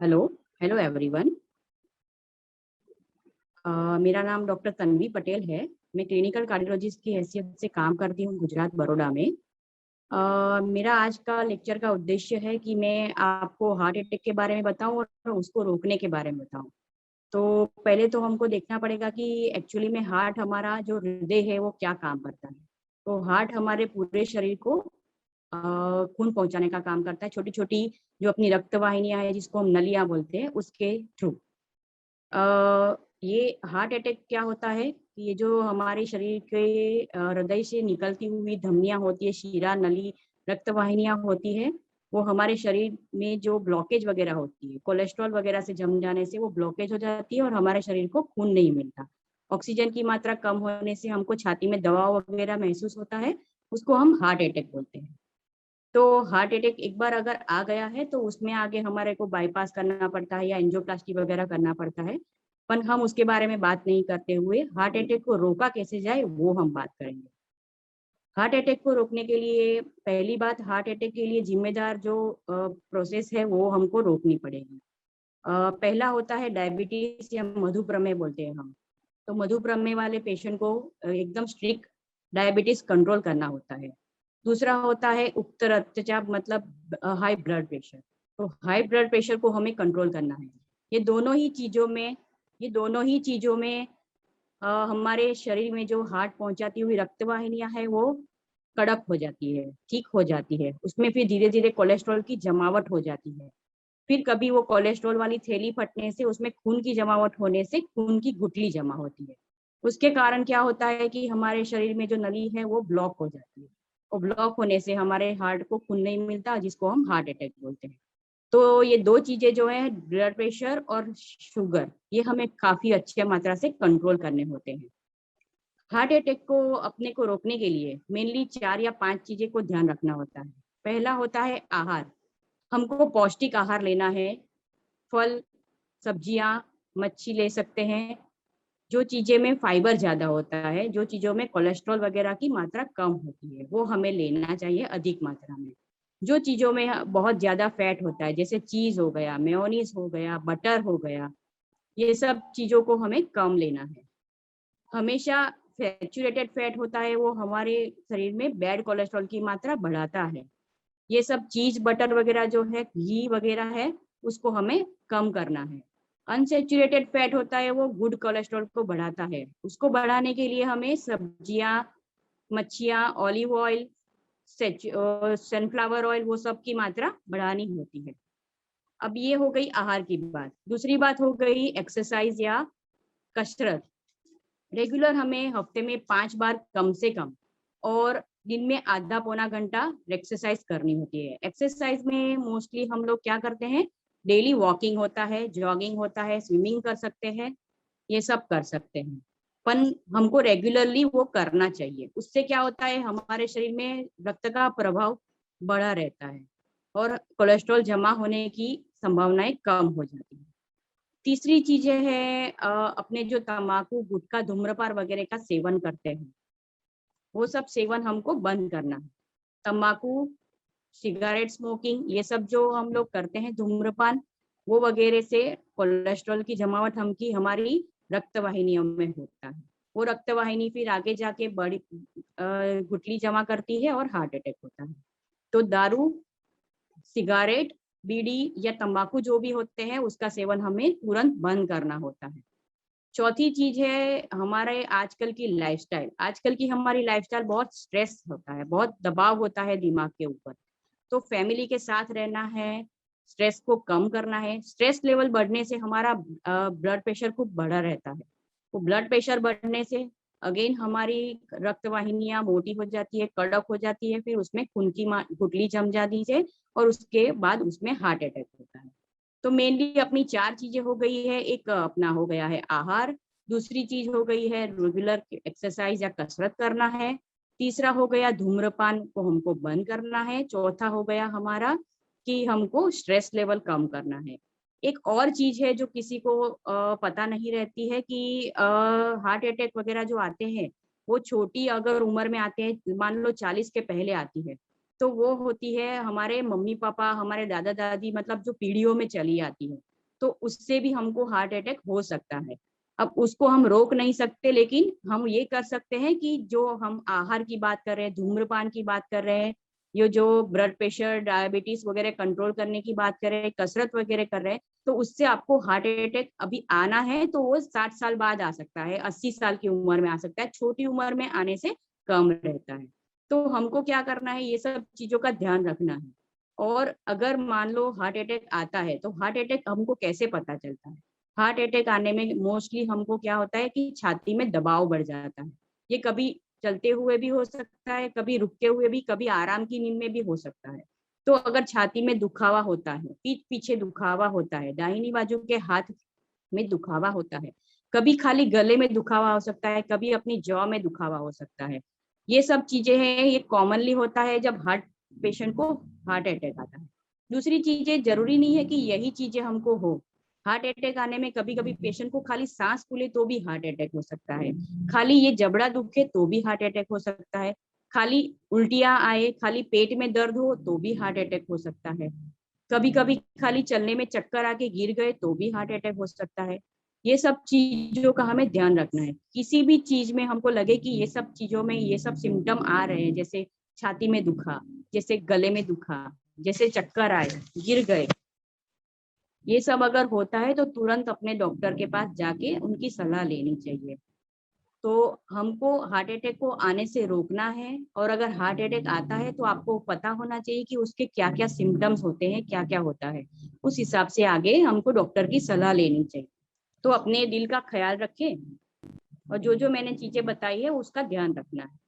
Hello, hello everyone. मेरा नाम doctor Tanvi Patel है। मैं क्लिनिकल कार्डियोलॉजिस्ट की हैसियत से काम करती हूँ गुजरात, बड़ौदा में। मेरा आज का लेक्चर का उद्देश्य है कि मैं आपको हार्ट अटैक के बारे में बताऊँ और उसको रोकने के बारे में बताऊँ। तो पहले तो हमको देखना पड़ेगा कि एक्चुअली में हार्ट, हमारा जो हृदय है, वो क्या काम करता है। तो हार्ट हमारे पूरे शरीर को खून पहुंचाने का काम करता है, छोटी छोटी जो अपनी रक्त वाहिनियां हैं, जिसको हम नलियां बोलते हैं, उसके थ्रू। ये हार्ट अटैक क्या होता है कि ये जो हमारे शरीर के हृदय से निकलती हुई धमनियां होती है, शिरा नली, रक्त वाहिनियां होती है, वो हमारे शरीर में जो ब्लॉकेज वगैरह होती है, कोलेस्ट्रॉल वगैरह से जम जाने से वो ब्लॉकेज हो जाती है और हमारे शरीर को खून नहीं मिलता। ऑक्सीजन की मात्रा कम होने से हमको छाती में दबाव वगैरह महसूस होता है, उसको हम हार्ट अटैक बोलते हैं। तो हार्ट अटैक एक बार अगर आ गया है तो उसमें आगे हमारे को बाईपास करना पड़ता है या एंजियोप्लास्टी वगैरह करना पड़ता है। पर हम उसके बारे में बात नहीं करते हुए हार्ट अटैक को रोका कैसे जाए वो हम बात करेंगे। हार्ट अटैक को रोकने के लिए पहली बात, हार्ट अटैक के लिए जिम्मेदार जो प्रोसेस है वो हमको रोकनी पड़ेगी। पहला होता है डायबिटीज या मधुप्रमेह बोलते हैं हम। तो मधुप्रमेह वाले पेशेंट को एकदम स्ट्रिक्ट डायबिटीज कंट्रोल करना होता है। दूसरा होता है उच्च रक्तचाप, मतलब हाई ब्लड प्रेशर। तो हाई ब्लड प्रेशर को हमें कंट्रोल करना है। ये दोनों ही चीजों में ये दोनों ही चीजों में हमारे शरीर में जो हार्ट पहुंचाती हुई रक्तवाहिनियां है वो कड़क हो जाती है, ठीक हो जाती है। उसमें फिर धीरे धीरे कोलेस्ट्रॉल की जमावट हो जाती है। फिर कभी वो कोलेस्ट्रॉल वाली थैली फटने से, उसमें खून की जमावट होने से खून की गुठली जमा होती है। उसके कारण क्या होता है कि हमारे शरीर में जो नली है वो ब्लॉक हो जाती है। और ब्लॉक होने से हमारे हार्ट को खून नहीं मिलता, जिसको हम हार्ट अटैक बोलते हैं। तो ये दो चीजें जो है, ब्लड प्रेशर और शुगर, ये हमें काफी अच्छी मात्रा से कंट्रोल करने होते हैं। हार्ट अटैक को अपने को रोकने के लिए मेनली 4 या 5 चीजें को ध्यान रखना होता है। पहला होता है आहार। हमको पौष्टिक आहार लेना है। फल, सब्जियां, मच्छी ले सकते हैं। जो चीजें में फाइबर ज्यादा होता है, जो चीजों में कोलेस्ट्रॉल वगैरह की मात्रा कम होती है, वो हमें लेना चाहिए अधिक मात्रा में। जो चीजों में बहुत ज्यादा फैट होता है, जैसे चीज हो गया, मेयोनीज हो गया, बटर हो गया, ये सब चीजों को हमें कम लेना है। हमेशा सैचुरेटेड फैट होता है, वो हमारे शरीर में बैड कोलेस्ट्रॉल की मात्रा बढ़ाता है। ये सब चीज, बटर वगैरह जो है, घी वगैरह है, उसको हमें कम करना है। अनसेचुरेटेड फैट होता है, वो गुड कोलेस्ट्रॉल को बढ़ाता है। उसको बढ़ाने के लिए हमें सब्जियां, मच्छियां, ऑलिव ऑयल, सनफ्लावर ऑयल, वो सब की मात्रा बढ़ानी होती है। अब ये हो गई आहार की बात। दूसरी बात हो गई एक्सरसाइज या कसरत। रेगुलर हमें हफ्ते में 5 बार कम से कम, और दिन में आधा पौना घंटा एक्सरसाइज करनी होती है। एक्सरसाइज में मोस्टली हम लोग क्या करते हैं, डेली वॉकिंग होता है, जॉगिंग होता है, स्विमिंग कर सकते हैं, ये सब कर सकते हैं। पर हमको रेगुलरली वो करना चाहिए। उससे क्या होता है, हमारे शरीर में रक्त का प्रभाव बढ़ा रहता है और कोलेस्ट्रॉल जमा होने की संभावनाएं कम हो जाती है। तीसरी चीजें है, अपने जो तम्बाकू, गुटखा, धूम्रपान वगैरह का सेवन करते हैं, वो सब सेवन हमको बंद करना है। तम्बाकू, सिगरेट स्मोकिंग, ये सब जो हम लोग करते हैं, धूम्रपान, वो वगैरह से कोलेस्ट्रॉल की जमावट हमकी हमारी रक्त वाहिनियों में होता है। वो रक्त वाहिनी फिर आगे जाके बड़ी गुठली जमा करती है और हार्ट अटैक होता है। तो दारू, सिगारेट, बीड़ी या तंबाकू जो भी होते हैं, उसका सेवन हमें तुरंत बंद करना होता है। चौथी चीज है हमारे आजकल की लाइफस्टाइल। आजकल की हमारी लाइफस्टाइल बहुत स्ट्रेस होता है, बहुत दबाव होता है दिमाग के ऊपर। तो फैमिली के साथ रहना है, स्ट्रेस को कम करना है। स्ट्रेस लेवल बढ़ने से हमारा ब्लड प्रेशर खूब बढ़ा रहता है। तो ब्लड प्रेशर बढ़ने से अगेन हमारी रक्त वाहिनियां मोटी हो जाती है, कड़क हो जाती है, फिर उसमें खून की गुठली जम जाती है और उसके बाद उसमें हार्ट अटैक होता है। तो मेनली अपनी 4 चीजें हो गई है। एक अपना हो गया है आहार, दूसरी चीज हो गई है रेगुलर एक्सरसाइज या कसरत करना है, तीसरा हो गया धूम्रपान को हमको बंद करना है, चौथा हो गया हमारा कि हमको स्ट्रेस लेवल कम करना है। एक और चीज है जो किसी को पता नहीं रहती है कि हार्ट अटैक वगैरह जो आते हैं, वो छोटी अगर उम्र में आते हैं, मान लो 40 के पहले आती है, तो वो होती है हमारे मम्मी पापा, हमारे दादा दादी, मतलब जो पीढ़ियों में चली आती है। तो उससे भी हमको हार्ट अटैक हो सकता है। अब उसको हम रोक नहीं सकते, लेकिन हम ये कर सकते हैं कि जो हम आहार की बात कर रहे हैं, धूम्रपान की बात कर रहे हैं, ये जो ब्लड प्रेशर, डायबिटीज वगैरह कंट्रोल करने की बात कर रहे हैं, कसरत वगैरह कर रहे हैं, तो उससे आपको हार्ट अटैक अभी आना है तो वो 60 साल बाद आ सकता है, 80 साल की उम्र में आ सकता है, छोटी उम्र में आने से कम रहता है। तो हमको क्या करना है, ये सब चीजों का ध्यान रखना है। और अगर मान लो हार्ट अटैक आता है, तो हार्ट अटैक हमको कैसे पता चलता है? हार्ट अटैक आने में मोस्टली हमको क्या होता है कि छाती में दबाव बढ़ जाता है। ये कभी चलते हुए भी हो सकता है, कभी रुकते हुए भी, कभी आराम की नींद में भी हो सकता है। तो अगर छाती में दुखावा होता है, पीठ पीछे दुखावा होता है, दाहिनी बाजू के हाथ में दुखावा होता है, कभी खाली गले में दुखावा हो सकता है, कभी अपनी जॉ में दुखावा हो सकता है, ये सब चीजें हैं, ये कॉमनली होता है जब हार्ट पेशेंट को हार्ट अटैक आता है। दूसरी चीजें, जरूरी नहीं है कि यही चीजें हमको हो। हार्ट अटैक आने में कभी कभी पेशेंट को खाली सांस फूले तो भी हार्ट अटैक हो सकता है, खाली ये जबड़ा दुखे तो भी हार्ट अटैक हो सकता है, खाली उल्टियां आए, खाली पेट में दर्द हो तो भी हार्ट अटैक हो सकता है, कभी कभी खाली चलने में चक्कर आके गिर गए तो भी हार्ट अटैक हो सकता है। ये सब चीजों का हमें ध्यान रखना है। किसी भी चीज में हमको लगे कि ये सब चीजों में ये सब सिम्टम आ रहे हैं, जैसे छाती में दुखा, जैसे गले में दुखा, जैसे चक्कर आए, गिर गए, ये सब अगर होता है तो तुरंत अपने डॉक्टर के पास जाके उनकी सलाह लेनी चाहिए। तो हमको हार्ट अटैक को आने से रोकना है, और अगर हार्ट अटैक आता है तो आपको पता होना चाहिए कि उसके क्या क्या सिम्टम्स होते हैं, क्या क्या होता है, उस हिसाब से आगे हमको डॉक्टर की सलाह लेनी चाहिए। तो अपने दिल का ख्याल रखें, और जो जो मैंने चीजें बताई है उसका ध्यान रखना है।